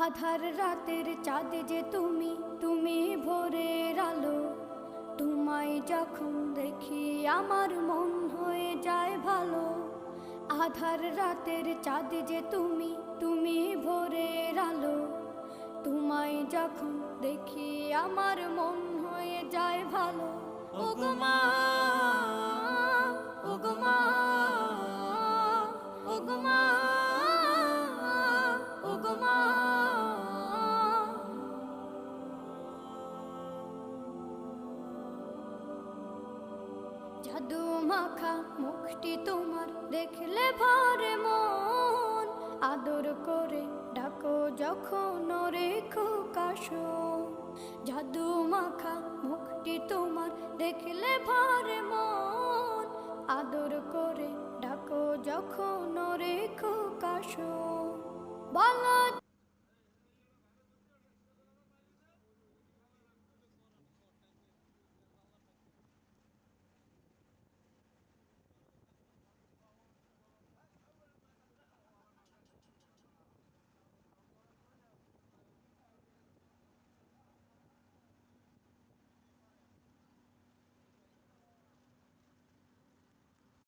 আধার রাতের চাঁদ যে তুমি, তুমি ভোরের আলো। তোমায় যখন দেখি আমার মন হয়ে যায় ভালো। আধার রাতের চাঁদ যে তুমি, তুমি ভোরের আলো। তোমায় যখন দেখি আমার মন হয়ে যায় ভালো। ওগো মা, ওগো মা, ওগো মা, ওগো মা। জাদু মাখা মুখটি তোমার দেখলে ভরে মন। আদর করে ডাকো যখন রেখো কাশো। জাদু মাখা মুখটি তোমার দেখলে ভরে মন। আদর করে ডাকো যখন রেখো কাশো। বলো